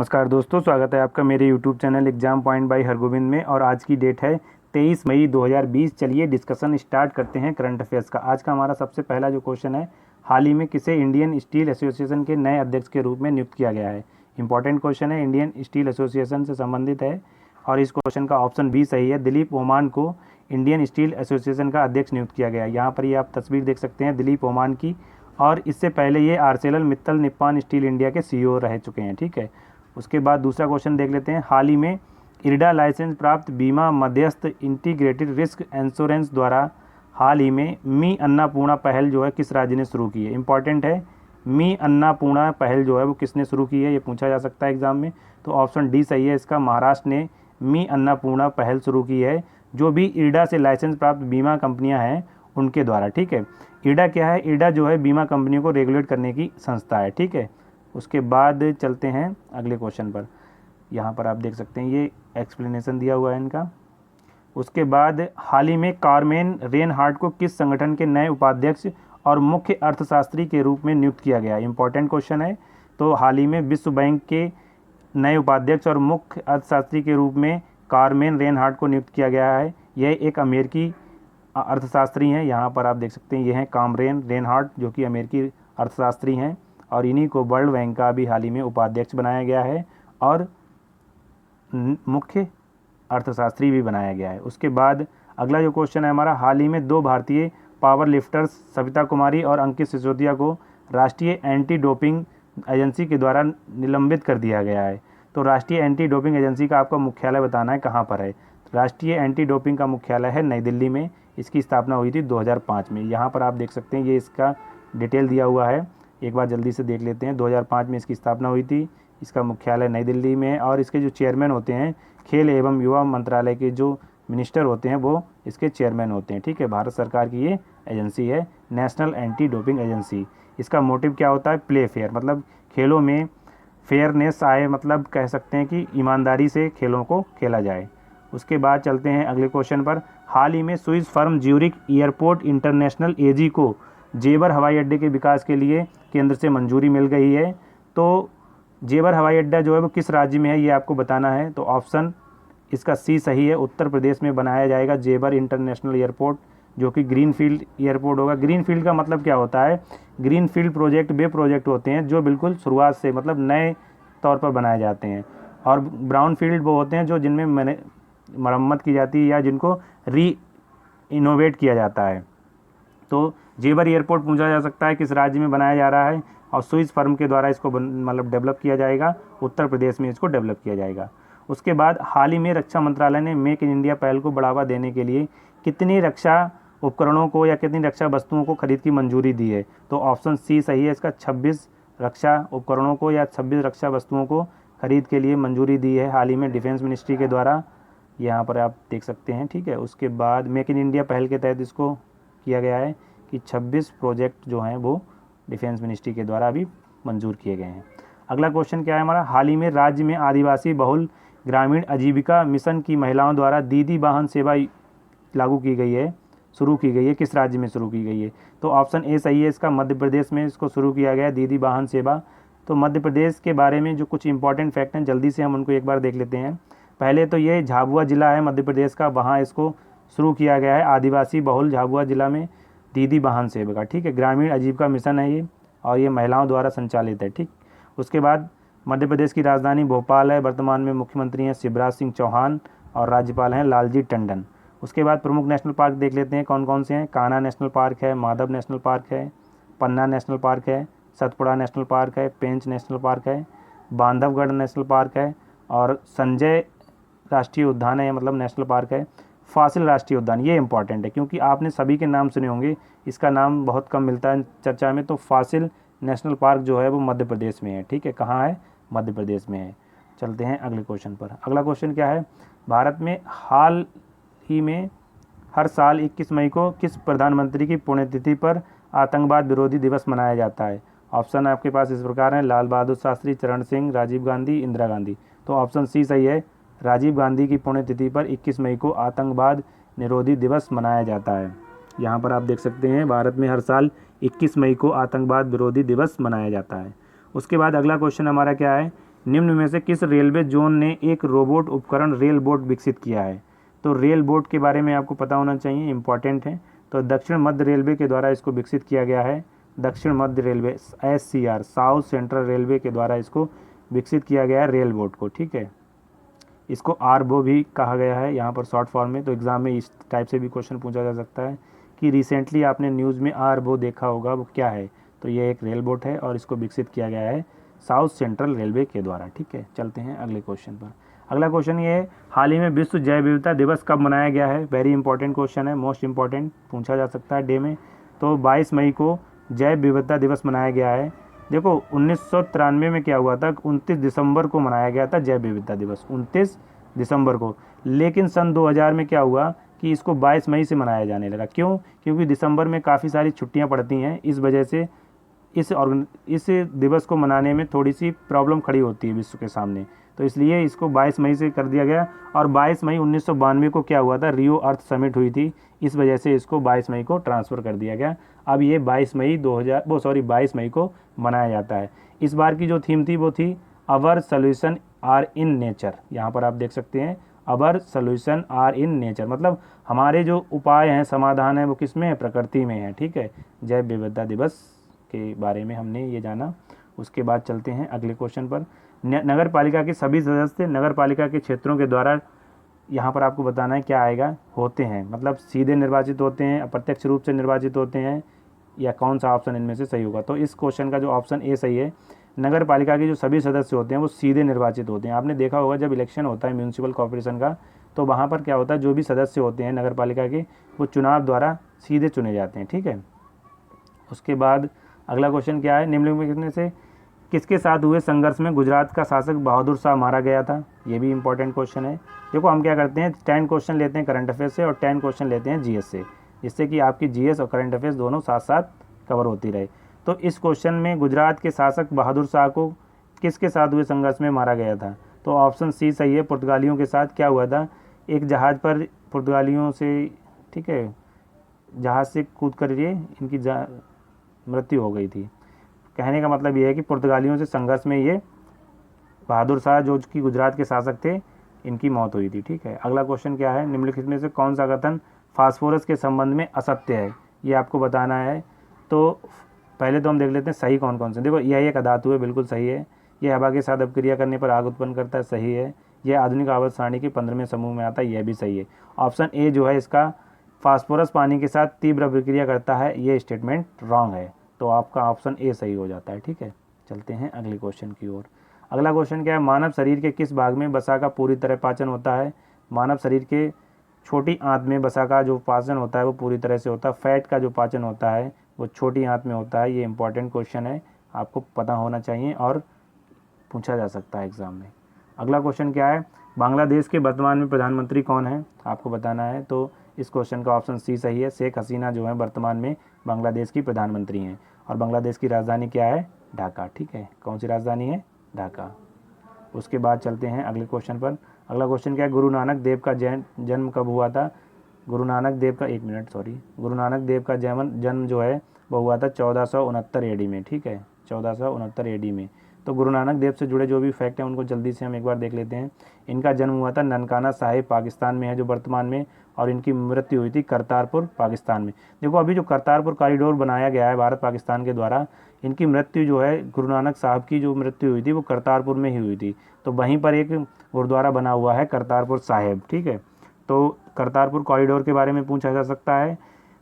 नमस्कार दोस्तों, स्वागत है आपका मेरे YouTube channel exam point by Hargovind में। और आज की डेट है 23 मई 2020। चलिए डिस्कशन स्टार्ट करते हैं करंट अफेयर्स का। आज का हमारा सबसे पहला जो क्वेश्चन है, हाल ही में किसे इंडियन स्टील एसोसिएशन के नए अध्यक्ष के रूप में नियुक्त किया गया है। इंपॉर्टेंट क्वेश्चन है, इंडियन स्टील एसोसिएशन से संबंधित है और इस क्वेश्चन का ऑप्शन बी सही है। दिलीप ओमान को इंडियन स्टील एसोसिएशन का अध्यक्ष नियुक्त किया गया है। यहाँ पर ये आप तस्वीर देख सकते हैं दिलीप ओमान की, और इससे पहले ये Arcelor Mittal Nippon steel India के CEO रह चुके हैं। ठीक है, उसके बाद दूसरा क्वेश्चन देख लेते हैं। हाल ही में इरडा लाइसेंस प्राप्त बीमा मध्यस्थ इंटीग्रेटेड रिस्क इंश्योरेंस द्वारा हाल ही में मी अन्नपूर्णा पहल जो है किस राज्य ने शुरू की है। इंपॉर्टेंट है, मी अन्नपूर्णा पहल जो है वो किसने शुरू की है, ये पूछा जा सकता है एग्जाम में। तो ऑप्शन डी सही है इसका, महाराष्ट्र ने मी अन्नपूर्णा पहल शुरू की है, जो भी इरडा से लाइसेंस प्राप्त बीमा कंपनियां हैं उनके द्वारा। ठीक है, इरडा क्या है? इरडा जो है बीमा कंपनियों को रेगुलेट करने की संस्था है। ठीक है, उसके बाद चलते हैं अगले क्वेश्चन पर। यहाँ पर आप देख सकते हैं ये एक्सप्लेनेशन दिया हुआ है इनका। उसके बाद हाल ही में कार्मेन रेनहार्ट को किस संगठन के नए उपाध्यक्ष और मुख्य अर्थशास्त्री के रूप में नियुक्त किया गया। इंपॉर्टेंट क्वेश्चन है। तो हाल ही में विश्व बैंक के नए उपाध्यक्ष और मुख्य अर्थशास्त्री के रूप में कार्मेन रेनहार्ट को नियुक्त किया गया है। यह एक अमेरिकी अर्थशास्त्री हैं। यहाँ पर आप देख सकते हैं ये हैं कार्मेन रेनहार्ट, जो कि अमेरिकी अर्थशास्त्री हैं, और इन्हीं को वर्ल्ड बैंक का भी हाल ही में उपाध्यक्ष बनाया गया है और मुख्य अर्थशास्त्री भी बनाया गया है। उसके बाद अगला जो क्वेश्चन है हमारा, हाल ही में 2 भारतीय पावर लिफ्टर्स सविता कुमारी और अंकित सिसोदिया को राष्ट्रीय एंटी डोपिंग एजेंसी के द्वारा निलंबित कर दिया गया है। तो राष्ट्रीय एंटी डोपिंग एजेंसी का आपका मुख्यालय बताना है कहाँ पर है। राष्ट्रीय एंटी डोपिंग का मुख्यालय है नई दिल्ली में। इसकी स्थापना हुई थी 2005 में। यहाँ पर आप देख सकते हैं ये इसका डिटेल दिया हुआ है, एक बार जल्दी से देख लेते हैं। 2005 में इसकी स्थापना हुई थी। इसका मुख्यालय नई दिल्ली में है और इसके जो चेयरमैन होते हैं, खेल एवं युवा मंत्रालय के जो मिनिस्टर होते हैं वो इसके चेयरमैन होते हैं। ठीक है, भारत सरकार की ये एजेंसी है, नेशनल एंटी डोपिंग एजेंसी। इसका मोटिव क्या होता है? प्ले फेयर, मतलब खेलों में फेयरनेस आए, मतलब कह सकते हैं कि ईमानदारी से खेलों को खेला जाए। उसके बाद चलते हैं अगले क्वेश्चन पर। हाल ही में Swiss firm Zurich airport international AG को जेवर हवाई अड्डे के विकास के लिए केंद्र से मंजूरी मिल गई है। तो जेवर हवाई अड्डा जो है वो किस राज्य में है ये आपको बताना है। तो ऑप्शन इसका सी सही है, उत्तर प्रदेश में बनाया जाएगा जेवर इंटरनेशनल एयरपोर्ट, जो कि ग्रीनफील्ड एयरपोर्ट होगा। ग्रीनफील्ड का मतलब क्या होता है? ग्रीनफील्ड प्रोजेक्ट वे प्रोजेक्ट होते हैं जो बिल्कुल शुरुआत से, मतलब नए तौर पर बनाए जाते हैं, और ब्राउन फील्ड वो होते हैं जो जिनमें मरम्मत की जाती है या जिनको इनोवेट किया जाता है। तो जेवर एयरपोर्ट पूछा जा सकता है किस राज्य में बनाया जा रहा है, और स्विस फर्म के द्वारा इसको मतलब डेवलप किया जाएगा, उत्तर प्रदेश में इसको डेवलप किया जाएगा। उसके बाद हाल ही में रक्षा मंत्रालय ने मेक इन इंडिया पहल को बढ़ावा देने के लिए कितनी रक्षा उपकरणों को या कितनी रक्षा वस्तुओं को खरीद की मंजूरी दी है। तो ऑप्शन सी सही है इसका, 26 रक्षा उपकरणों को या 26 रक्षा वस्तुओं को खरीद के लिए मंजूरी दी है हाल ही में डिफेंस मिनिस्ट्री के द्वारा। यहाँ पर आप देख सकते हैं। ठीक है, उसके बाद मेक इन इंडिया पहल के तहत इसको किया गया है कि 26 प्रोजेक्ट जो हैं वो डिफेंस मिनिस्ट्री के द्वारा अभी मंजूर किए गए हैं। अगला क्वेश्चन क्या है हमारा, हाल ही में राज्य में आदिवासी बहुल ग्रामीण आजीविका मिशन की महिलाओं द्वारा दीदी वाहन सेवा लागू की गई है, शुरू की गई है, किस राज्य में शुरू की गई है। तो ऑप्शन ए सही है इसका, मध्य प्रदेश में इसको शुरू किया गया है दीदी वाहन सेवा। तो मध्य प्रदेश के बारे में जो कुछ इंपॉर्टेंट फैक्ट हैं जल्दी से हम उनको एक बार देख लेते हैं। पहले तो ये झाबुआ ज़िला है मध्य प्रदेश का, वहाँ इसको शुरू किया गया है, आदिवासी बहुल झाबुआ ज़िला में दीदी वाहन सेवा। ठीक है, ग्रामीण आजीविका मिशन है ये, और ये महिलाओं द्वारा संचालित है। ठीक, उसके बाद मध्य प्रदेश की राजधानी भोपाल है। वर्तमान में मुख्यमंत्री हैं शिवराज सिंह चौहान और राज्यपाल हैं लालजी टंडन। उसके बाद प्रमुख नेशनल पार्क देख लेते हैं कौन कौन से हैं। कान्हा नेशनल पार्क है, माधव नेशनल पार्क है, पन्ना नेशनल पार्क है, सतपुड़ा नेशनल पार्क है, पेंच नेशनल पार्क है, बांधवगढ़ नेशनल पार्क है, और संजय राष्ट्रीय उद्यान है, मतलब नेशनल पार्क है, फासिल राष्ट्रीय उद्यान। ये इंपॉर्टेंट है क्योंकि आपने सभी के नाम सुने होंगे, इसका नाम बहुत कम मिलता है चर्चा में। तो फासिल नेशनल पार्क जो है वो मध्य प्रदेश में है। ठीक है, कहाँ है? मध्य प्रदेश में है। चलते हैं अगले क्वेश्चन पर। अगला क्वेश्चन क्या है, भारत में हाल ही में हर साल 21 मई को किस प्रधानमंत्री की पुण्यतिथि पर आतंकवाद विरोधी दिवस मनाया जाता है। ऑप्शन आपके पास इस प्रकार हैं, लाल बहादुर शास्त्री, चरण सिंह, राजीव गांधी, इंदिरा गांधी। तो ऑप्शन सी सही है, राजीव गांधी की पुण्यतिथि पर 21 मई को आतंकवाद निरोधी दिवस मनाया जाता है। यहाँ पर आप देख सकते हैं भारत में हर साल 21 मई को आतंकवाद विरोधी दिवस मनाया जाता है। उसके बाद अगला क्वेश्चन हमारा क्या है, निम्न में से किस रेलवे जोन ने एक रोबोट उपकरण रेल बोट विकसित किया है? तो रेल बोट के बारे में आपको पता होना चाहिए, इंपॉर्टेंट है। तो दक्षिण मध्य रेलवे के द्वारा इसको विकसित किया गया है। दक्षिण मध्य railway SCR, south central railway के द्वारा इसको विकसित किया गया है रेल बोट को, ठीक है। इसको आरबो भी कहा गया है यहाँ पर शॉर्ट फॉर्म में। तो एग्ज़ाम में इस टाइप से भी क्वेश्चन पूछा जा सकता है कि रिसेंटली आपने न्यूज़ में आरबो देखा होगा, वो क्या है? तो ये एक रेल बोट है और इसको विकसित किया गया है साउथ सेंट्रल रेलवे के द्वारा, ठीक है। चलते हैं अगले क्वेश्चन पर। अगला क्वेश्चन ये है, हाल ही में विश्व जैव विविधता दिवस कब मनाया गया है? वेरी इंपॉर्टेंट क्वेश्चन है, मोस्ट इंपॉर्टेंट, पूछा जा सकता है डे में। तो 22 मई को जैव विविधता दिवस मनाया गया है। देखो 1993 में क्या हुआ था, 29 दिसंबर को मनाया गया था जैव विविधता दिवस, 29 दिसंबर को। लेकिन सन 2000 में क्या हुआ कि इसको 22 मई से मनाया जाने लगा। क्यों? क्योंकि दिसंबर में काफ़ी सारी छुट्टियां पड़ती हैं, इस वजह से इस दिवस को मनाने में थोड़ी सी प्रॉब्लम खड़ी होती है विश्व के सामने। तो इसलिए इसको 22 मई से कर दिया गया। और 22 मई 1992 को क्या हुआ था, रियो अर्थ समिट हुई थी, इस वजह से इसको 22 मई को ट्रांसफ़र कर दिया गया। अब ये 22 मई को मनाया जाता है। इस बार की जो थीम थी वो थी अवर सॉल्यूशन आर इन नेचर। यहाँ पर आप देख सकते हैं अवर सॉल्यूशन आर इन नेचर, मतलब हमारे जो उपाय हैं, समाधान है, वो किस में है? प्रकृति में है, ठीक है। जैव विविधता दिवस के बारे में हमने ये जाना। उसके बाद चलते हैं अगले क्वेश्चन पर। नगर पालिका के सभी सदस्य नगर पालिका के क्षेत्रों के द्वारा, यहाँ पर आपको बताना है क्या आएगा, होते हैं, मतलब सीधे निर्वाचित होते हैं, अप्रत्यक्ष रूप से निर्वाचित होते हैं, या कौन सा ऑप्शन इनमें से सही होगा? तो इस क्वेश्चन का जो ऑप्शन ए सही है। नगर पालिका के जो सभी सदस्य होते हैं वो सीधे निर्वाचित होते हैं। आपने देखा होगा जब इलेक्शन होता है म्यूनिसिपल कॉर्पोरेशन का, तो वहाँ पर क्या होता है, जो भी सदस्य होते हैं नगर पालिका के, वो चुनाव द्वारा सीधे चुने जाते हैं, ठीक है। उसके बाद अगला क्वेश्चन क्या है, निम्नलिखित में से किसके साथ हुए संघर्ष में गुजरात का शासक बहादुर शाह मारा गया था? ये भी इंपॉर्टेंट क्वेश्चन है। देखो हम क्या करते हैं, 10 क्वेश्चन लेते हैं करंट अफेयर से और 10 क्वेश्चन लेते हैं जीएस से, जिससे कि आपकी जीएस और करंट अफेयर्स दोनों साथ साथ कवर होती रहे। तो इस क्वेश्चन में गुजरात के शासक बहादुर शाह को किसके साथ हुए संघर्ष में मारा गया था? तो ऑप्शन सी सही है, पुर्तगालियों के साथ। क्या हुआ था, एक जहाज़ पर पुर्तगालियों से, ठीक है, जहाज़ से कूद कर ये इनकी मृत्यु हो गई थी। कहने का मतलब ये है कि पुर्तगालियों से संघर्ष में ये बहादुर शाह जो कि गुजरात के शासक थे, इनकी मौत हुई थी, ठीक है। अगला क्वेश्चन क्या है, निम्नलिखित में से कौन सा कथन फास्फोरस के संबंध में असत्य है? ये आपको बताना है। तो पहले तो हम देख लेते हैं सही कौन कौन से। देखो यह एक अधातु है, बिल्कुल सही है। यह हवा के साथ अपक्रिया करने पर आग उत्पन्न करता है, सही है। यह आधुनिक आवर्त सारणी के 15वें समूह में आता है, यह भी सही है। ऑप्शन ए जो है इसका, फास्फोरस पानी के साथ तीव्र अभिक्रिया करता है, ये स्टेटमेंट रॉन्ग है। तो आपका ऑप्शन ए सही हो जाता है, ठीक है। चलते हैं अगले क्वेश्चन की ओर। अगला क्वेश्चन क्या है, मानव शरीर के किस भाग में वसा का पूरी तरह पाचन होता है? मानव शरीर के छोटी आंत में वसा का जो पाचन होता है वो पूरी तरह से होता है। फैट का जो पाचन होता है वो छोटी आंत में होता है। ये इंपॉर्टेंट क्वेश्चन है, आपको पता होना चाहिए और पूछा जा सकता है एग्जाम में। अगला क्वेश्चन क्या है, बांग्लादेश के वर्तमान में प्रधानमंत्री कौन है? आपको बताना है। तो इस क्वेश्चन का ऑप्शन सी सही है। शेख हसीना जो है वर्तमान में बांग्लादेश की प्रधानमंत्री हैं और बांग्लादेश की राजधानी क्या है? ढाका, ठीक है। कौन सी राजधानी है? ढाका। उसके बाद चलते हैं अगले क्वेश्चन पर। अगला क्वेश्चन क्या है, गुरु नानक देव का जन्म कब हुआ था? गुरु नानक देव का जन्म जो है वो हुआ था 1469 एडी में, ठीक है, 1469 एडी में। तो गुरु नानक देव से जुड़े जो भी फैक्ट हैं उनको जल्दी से हम एक बार देख लेते हैं। इनका जन्म हुआ था ननकाना साहिब, पाकिस्तान में है जो वर्तमान में, और इनकी मृत्यु हुई थी करतारपुर, पाकिस्तान में। देखो अभी जो करतारपुर कॉरिडोर बनाया गया है भारत पाकिस्तान के द्वारा, इनकी मृत्यु जो है, गुरु नानक साहब की जो मृत्यु हुई थी वो करतारपुर में ही हुई थी। तो वहीं पर एक गुरुद्वारा बना हुआ है करतारपुर साहिब, ठीक है। तो करतारपुर कॉरिडोर के बारे में पूछा जा सकता है।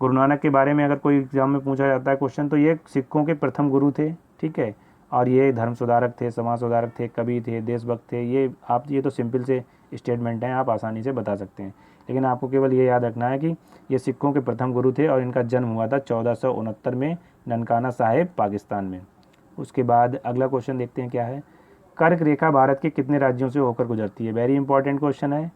गुरु नानक के बारे में अगर कोई एग्जाम में पूछा जाता है क्वेश्चन, तो ये सिखों के प्रथम गुरु थे, ठीक है। और ये धर्म सुधारक थे, समाज सुधारक थे, कवि थे, देशभक्त थे। ये तो सिंपल से स्टेटमेंट हैं, आप आसानी से बता सकते हैं। लेकिन आपको केवल ये याद रखना है कि ये सिखों के प्रथम गुरु थे और इनका जन्म हुआ था 1469 में ननकाना साहिब, पाकिस्तान में। उसके बाद अगला क्वेश्चन देखते हैं क्या है, कर्क रेखा भारत के कितने राज्यों से होकर गुजरती है? वेरी इंपॉर्टेंट क्वेश्चन है,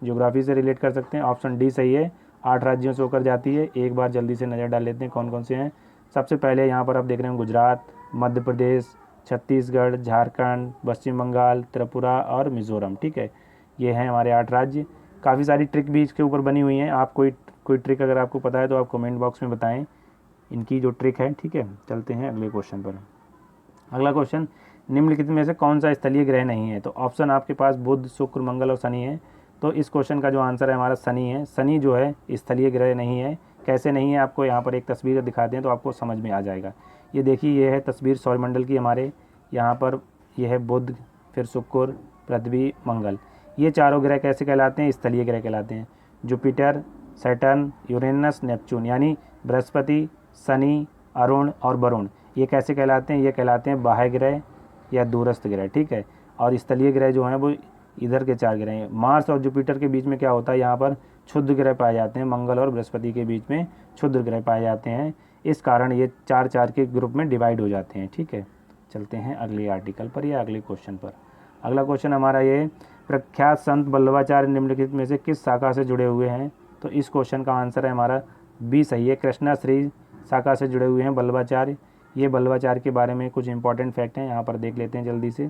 ज्योग्राफी से रिलेट कर सकते हैं। ऑप्शन डी सही है, 8 राज्यों से होकर जाती है। एक बार जल्दी से नज़र डाल लेते हैं कौन कौन से हैं। सबसे पहले यहाँ पर आप देख रहे हैं गुजरात, मध्य प्रदेश, छत्तीसगढ़, झारखंड, पश्चिम बंगाल, त्रिपुरा और मिज़ोरम, ठीक है। ये हैं हमारे 8 राज्य। काफ़ी सारी ट्रिक भी इसके ऊपर बनी हुई हैं। आप कोई ट्रिक अगर आपको पता है तो आप कमेंट बॉक्स में बताएं इनकी जो ट्रिक है, ठीक है। चलते हैं अगले क्वेश्चन पर। अगला क्वेश्चन, निम्नलिखित में से कौन सा स्थलीय ग्रह नहीं है? तो ऑप्शन आपके पास बुध, शुक्र, मंगल और शनि है। तो इस क्वेश्चन का जो आंसर है हमारा शनि है। शनि जो है स्थलीय ग्रह नहीं है। कैसे नहीं है, आपको यहाँ पर एक तस्वीर दिखाते हैं तो आपको समझ में आ जाएगा। ये देखिए, ये है तस्वीर सौरमंडल की हमारे। यहाँ पर ये है बुध, फिर शुक्र, पृथ्वी, मंगल। ये चारों ग्रह कैसे कहलाते हैं? स्थलीय ग्रह कहलाते हैं। जुपिटर, सैटर्न, यूरेनस, नेपच्यून, यानी बृहस्पति, शनि, अरुण और वरुण, ये कैसे कहलाते हैं? ये कहलाते हैं बाह्य ग्रह या दूरस्थ ग्रह, ठीक है। और स्थलीय ग्रह जो हैं वो इधर के 4 ग्रह हैं। मार्स और जुपिटर के बीच में क्या होता है? यहाँ पर क्षुद्र ग्रह पाए जाते हैं। मंगल और बृहस्पति के बीच में क्षुद्र ग्रह पाए जाते हैं। इस कारण ये 4-4 के ग्रुप में डिवाइड हो जाते हैं, ठीक है। चलते हैं अगले आर्टिकल पर या अगले क्वेश्चन पर। अगला क्वेश्चन हमारा ये, प्रख्यात संत वल्लभाचार्य निम्नलिखित में से किस शाखा से जुड़े हुए हैं? तो इस क्वेश्चन का आंसर है हमारा बी सही है। कृष्णाश्री शाखा से जुड़े हुए हैं वल्लभाचार्य। ये वल्लभाचार्य के बारे में कुछ इंपॉर्टेंट फैक्ट हैं, यहाँ पर देख लेते हैं जल्दी से।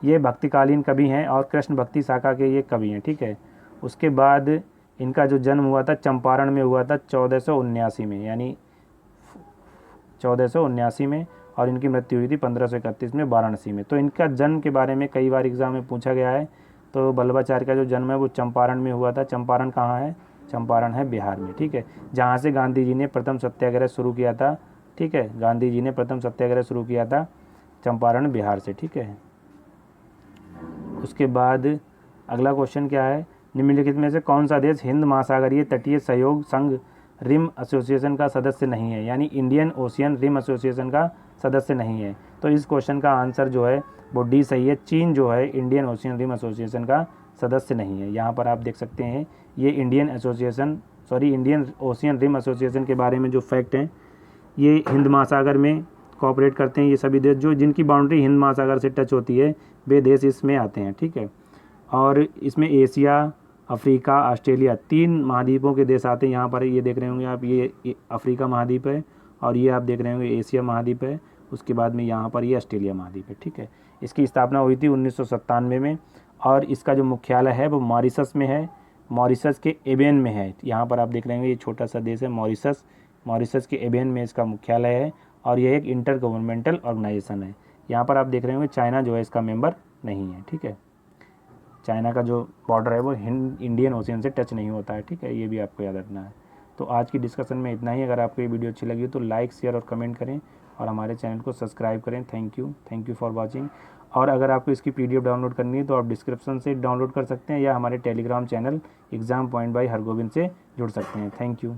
ये भक्तिकालीन कवि हैं और कृष्ण भक्ति शाखा के ये कवि हैं, ठीक है। उसके बाद इनका जो जन्म हुआ था चंपारण में हुआ था 1479 में, यानी 1479 में, और इनकी मृत्यु हुई थी 1531 में वाराणसी में। तो इनका जन्म के बारे में कई बार एग्जाम में पूछा गया है। तो वल्लभाचार्य का जो जन्म है वो चंपारण में हुआ था। चंपारण कहाँ है? चंपारण है बिहार में, ठीक है, जहाँ से गांधी जी ने प्रथम सत्याग्रह शुरू किया था, ठीक है। गांधी जी ने प्रथम सत्याग्रह शुरू किया था चंपारण बिहार से, ठीक है। उसके बाद अगला क्वेश्चन क्या है, निम्नलिखित में से कौन सा देश हिंद महासागरीय तटीय सहयोग संघ रिम एसोसिएशन का सदस्य नहीं है? यानी इंडियन ओशियन रिम एसोसिएशन का सदस्य नहीं है। तो इस क्वेश्चन का आंसर जो है वो डी सही है। चीन जो है इंडियन ओशियन रिम एसोसिएशन का सदस्य नहीं है। यहाँ पर आप देख सकते हैं ये इंडियन ओशियन रिम एसोसिएशन के बारे में जो फैक्ट हैं, ये हिंद महासागर में कोऑपरेट करते हैं। ये सभी देश जो जिनकी बाउंड्री हिंद महासागर से टच होती है वे देश इसमें आते हैं, ठीक है। और इसमें एशिया, अफ्रीका, ऑस्ट्रेलिया 3 महाद्वीपों के देश आते हैं। यहाँ पर ये देख रहे होंगे आप, ये अफ्रीका महाद्वीप है और ये आप देख रहे होंगे एशिया महाद्वीप है। उसके बाद में यहाँ पर ये ऑस्ट्रेलिया महाद्वीप है, ठीक है। इसकी स्थापना हुई थी 1997 में और इसका जो मुख्यालय है वो मॉरिशस में है। मॉरिशस के एबेन में है। यहाँ पर आप देख रहे होंगे ये छोटा सा देश है मॉरिशस। मॉरिशस के एबेन में इसका मुख्यालय है और यह एक इंटर गवर्नमेंटल ऑर्गेनाइजेशन है। यहाँ पर आप देख रहे होंगे चाइना जो है इसका मेंबर नहीं है, ठीक है। चाइना का जो बॉर्डर है वो इंडियन ओशियन से टच नहीं होता है, ठीक है। ये भी आपको याद रखना है। तो आज की डिस्कशन में इतना ही। अगर आपको ये वीडियो अच्छी लगी हो तो लाइक, शेयर और कमेंट करें और हमारे चैनल को सब्सक्राइब करें। Thank you for watching. और अगर आपको इसकी PDF डाउनलोड करनी है तो आप डिस्क्रिप्शन से डाउनलोड कर सकते हैं या हमारे Telegram channel exam point by Hargovind से जुड़ सकते हैं। Thank you.